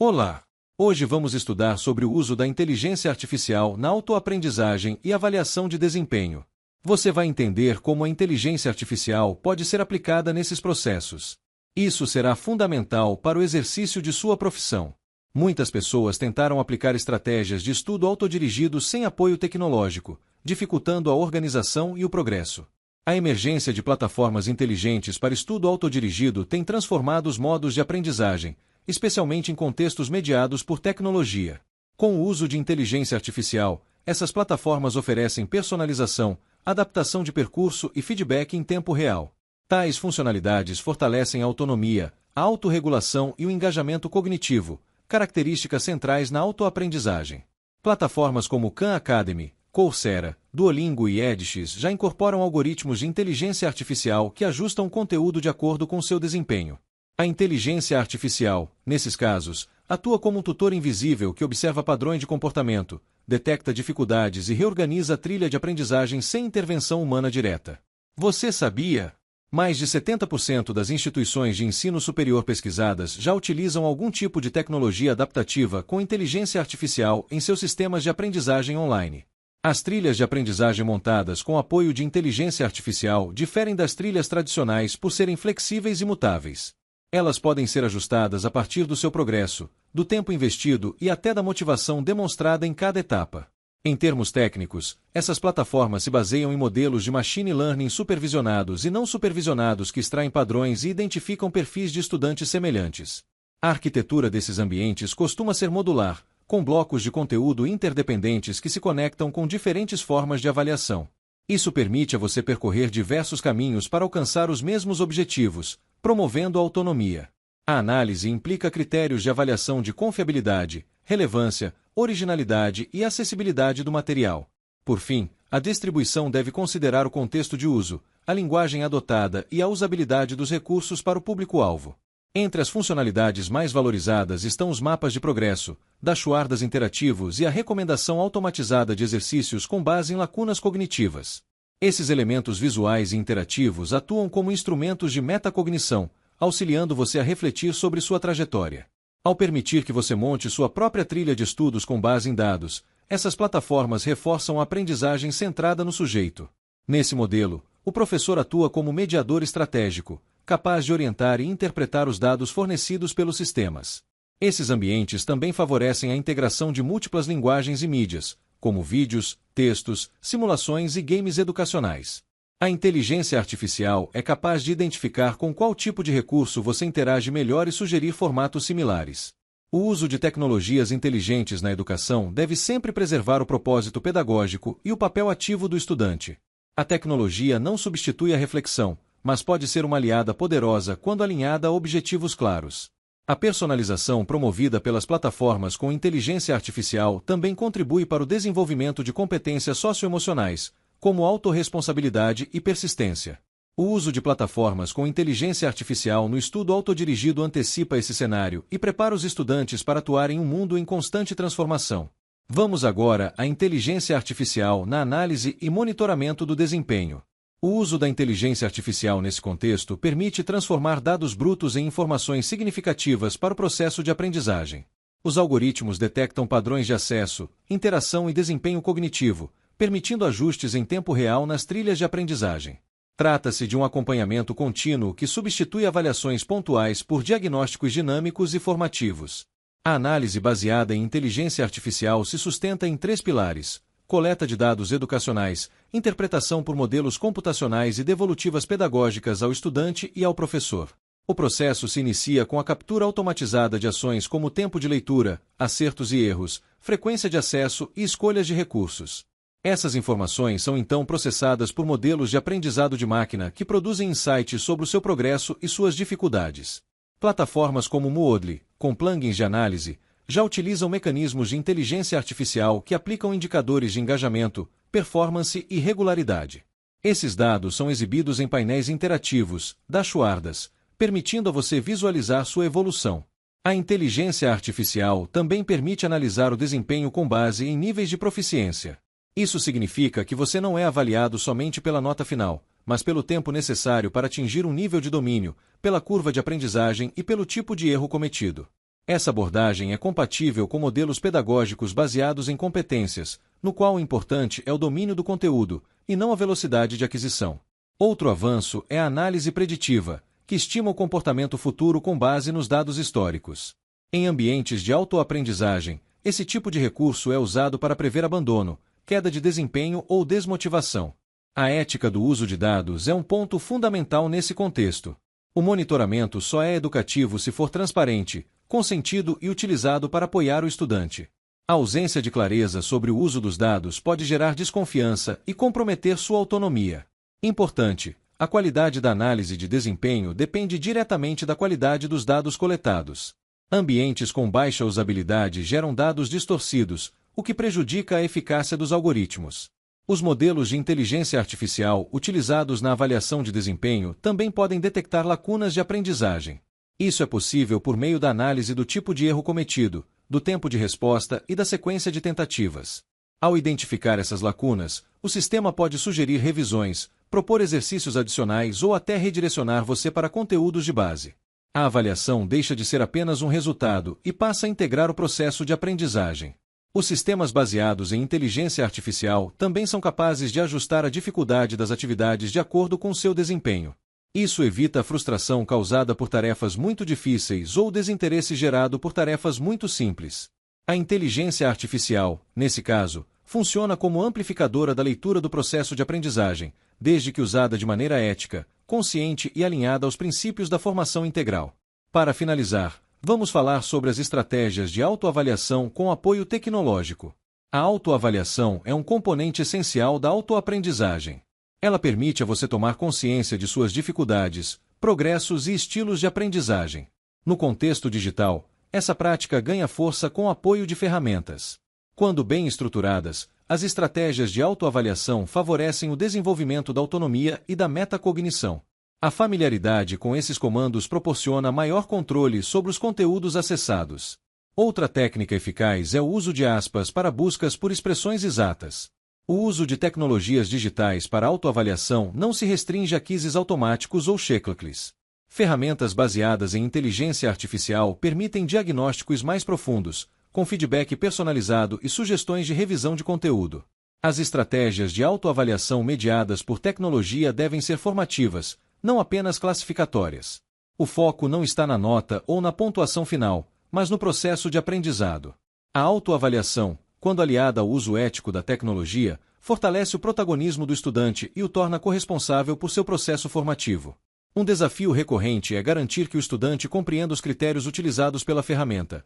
Olá! Hoje vamos estudar sobre o uso da inteligência artificial na autoaprendizagem e avaliação de desempenho. Você vai entender como a inteligência artificial pode ser aplicada nesses processos. Isso será fundamental para o exercício de sua profissão. Muitas pessoas tentaram aplicar estratégias de estudo autodirigido sem apoio tecnológico, dificultando a organização e o progresso. A emergência de plataformas inteligentes para estudo autodirigido tem transformado os modos de aprendizagem, especialmente em contextos mediados por tecnologia. Com o uso de inteligência artificial, essas plataformas oferecem personalização, adaptação de percurso e feedback em tempo real. Tais funcionalidades fortalecem a autonomia, a autorregulação e o engajamento cognitivo, características centrais na autoaprendizagem. Plataformas como Khan Academy, Coursera, Duolingo e edX já incorporam algoritmos de inteligência artificial que ajustam o conteúdo de acordo com seu desempenho. A inteligência artificial, nesses casos, atua como um tutor invisível que observa padrões de comportamento, detecta dificuldades e reorganiza a trilha de aprendizagem sem intervenção humana direta. Você sabia? Mais de 70% das instituições de ensino superior pesquisadas já utilizam algum tipo de tecnologia adaptativa com inteligência artificial em seus sistemas de aprendizagem online. As trilhas de aprendizagem montadas com apoio de inteligência artificial diferem das trilhas tradicionais por serem flexíveis e mutáveis. Elas podem ser ajustadas a partir do seu progresso, do tempo investido e até da motivação demonstrada em cada etapa. Em termos técnicos, essas plataformas se baseiam em modelos de machine learning supervisionados e não supervisionados que extraem padrões e identificam perfis de estudantes semelhantes. A arquitetura desses ambientes costuma ser modular, com blocos de conteúdo interdependentes que se conectam com diferentes formas de avaliação. Isso permite a você percorrer diversos caminhos para alcançar os mesmos objetivos, promovendo a autonomia. A análise implica critérios de avaliação de confiabilidade, relevância, originalidade e acessibilidade do material. Por fim, a distribuição deve considerar o contexto de uso, a linguagem adotada e a usabilidade dos recursos para o público-alvo. Entre as funcionalidades mais valorizadas estão os mapas de progresso, dashboards interativos e a recomendação automatizada de exercícios com base em lacunas cognitivas. Esses elementos visuais e interativos atuam como instrumentos de metacognição, auxiliando você a refletir sobre sua trajetória. Ao permitir que você monte sua própria trilha de estudos com base em dados, essas plataformas reforçam a aprendizagem centrada no sujeito. Nesse modelo, o professor atua como mediador estratégico, capaz de orientar e interpretar os dados fornecidos pelos sistemas. Esses ambientes também favorecem a integração de múltiplas linguagens e mídias, como vídeos, textos, simulações e games educacionais. A inteligência artificial é capaz de identificar com qual tipo de recurso você interage melhor e sugerir formatos similares. O uso de tecnologias inteligentes na educação deve sempre preservar o propósito pedagógico e o papel ativo do estudante. A tecnologia não substitui a reflexão, mas pode ser uma aliada poderosa quando alinhada a objetivos claros. A personalização promovida pelas plataformas com inteligência artificial também contribui para o desenvolvimento de competências socioemocionais, como autorresponsabilidade e persistência. O uso de plataformas com inteligência artificial no estudo autodirigido antecipa esse cenário e prepara os estudantes para atuar em um mundo em constante transformação. Vamos agora à inteligência artificial na análise e monitoramento do desempenho. O uso da inteligência artificial nesse contexto permite transformar dados brutos em informações significativas para o processo de aprendizagem. Os algoritmos detectam padrões de acesso, interação e desempenho cognitivo, permitindo ajustes em tempo real nas trilhas de aprendizagem. Trata-se de um acompanhamento contínuo que substitui avaliações pontuais por diagnósticos dinâmicos e formativos. A análise baseada em inteligência artificial se sustenta em 3 pilares: coleta de dados educacionais, interpretação por modelos computacionais e devolutivas pedagógicas ao estudante e ao professor. O processo se inicia com a captura automatizada de ações como tempo de leitura, acertos e erros, frequência de acesso e escolhas de recursos. Essas informações são então processadas por modelos de aprendizado de máquina que produzem insights sobre o seu progresso e suas dificuldades. Plataformas como Moodle, com plugins de análise, já utilizam mecanismos de inteligência artificial que aplicam indicadores de engajamento, performance e regularidade. Esses dados são exibidos em painéis interativos, dashboards, permitindo a você visualizar sua evolução. A inteligência artificial também permite analisar o desempenho com base em níveis de proficiência. Isso significa que você não é avaliado somente pela nota final, mas pelo tempo necessário para atingir um nível de domínio, pela curva de aprendizagem e pelo tipo de erro cometido. Essa abordagem é compatível com modelos pedagógicos baseados em competências, no qual o importante é o domínio do conteúdo, e não a velocidade de aquisição. Outro avanço é a análise preditiva, que estima o comportamento futuro com base nos dados históricos. Em ambientes de autoaprendizagem, esse tipo de recurso é usado para prever abandono, queda de desempenho ou desmotivação. A ética do uso de dados é um ponto fundamental nesse contexto. O monitoramento só é educativo se for transparente, consentido e utilizado para apoiar o estudante. A ausência de clareza sobre o uso dos dados pode gerar desconfiança e comprometer sua autonomia. Importante: a qualidade da análise de desempenho depende diretamente da qualidade dos dados coletados. Ambientes com baixa usabilidade geram dados distorcidos, o que prejudica a eficácia dos algoritmos. Os modelos de inteligência artificial utilizados na avaliação de desempenho também podem detectar lacunas de aprendizagem. Isso é possível por meio da análise do tipo de erro cometido, do tempo de resposta e da sequência de tentativas. Ao identificar essas lacunas, o sistema pode sugerir revisões, propor exercícios adicionais ou até redirecionar você para conteúdos de base. A avaliação deixa de ser apenas um resultado e passa a integrar o processo de aprendizagem. Os sistemas baseados em inteligência artificial também são capazes de ajustar a dificuldade das atividades de acordo com seu desempenho. Isso evita a frustração causada por tarefas muito difíceis ou o desinteresse gerado por tarefas muito simples. A inteligência artificial, nesse caso, funciona como amplificadora da leitura do processo de aprendizagem, desde que usada de maneira ética, consciente e alinhada aos princípios da formação integral. Para finalizar, vamos falar sobre as estratégias de autoavaliação com apoio tecnológico. A autoavaliação é um componente essencial da autoaprendizagem. Ela permite a você tomar consciência de suas dificuldades, progressos e estilos de aprendizagem. No contexto digital, essa prática ganha força com o apoio de ferramentas. Quando bem estruturadas, as estratégias de autoavaliação favorecem o desenvolvimento da autonomia e da metacognição. A familiaridade com esses comandos proporciona maior controle sobre os conteúdos acessados. Outra técnica eficaz é o uso de aspas para buscas por expressões exatas. O uso de tecnologias digitais para autoavaliação não se restringe a quizzes automáticos ou checklists. Ferramentas baseadas em inteligência artificial permitem diagnósticos mais profundos, com feedback personalizado e sugestões de revisão de conteúdo. As estratégias de autoavaliação mediadas por tecnologia devem ser formativas, não apenas classificatórias. O foco não está na nota ou na pontuação final, mas no processo de aprendizado. A autoavaliação, quando aliada ao uso ético da tecnologia, fortalece o protagonismo do estudante e o torna corresponsável por seu processo formativo. Um desafio recorrente é garantir que o estudante compreenda os critérios utilizados pela ferramenta.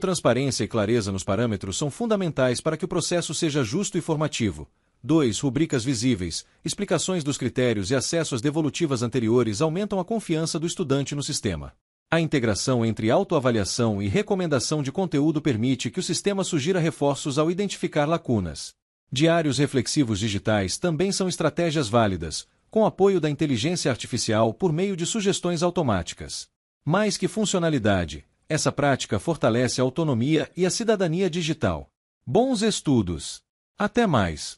Transparência e clareza nos parâmetros são fundamentais para que o processo seja justo e formativo. 2. Rubricas visíveis, explicações dos critérios e acesso às devolutivas anteriores aumentam a confiança do estudante no sistema. A integração entre autoavaliação e recomendação de conteúdo permite que o sistema sugira reforços ao identificar lacunas. Diários reflexivos digitais também são estratégias válidas, com apoio da inteligência artificial por meio de sugestões automáticas. Mais que funcionalidade, essa prática fortalece a autonomia e a cidadania digital. Bons estudos! Até mais!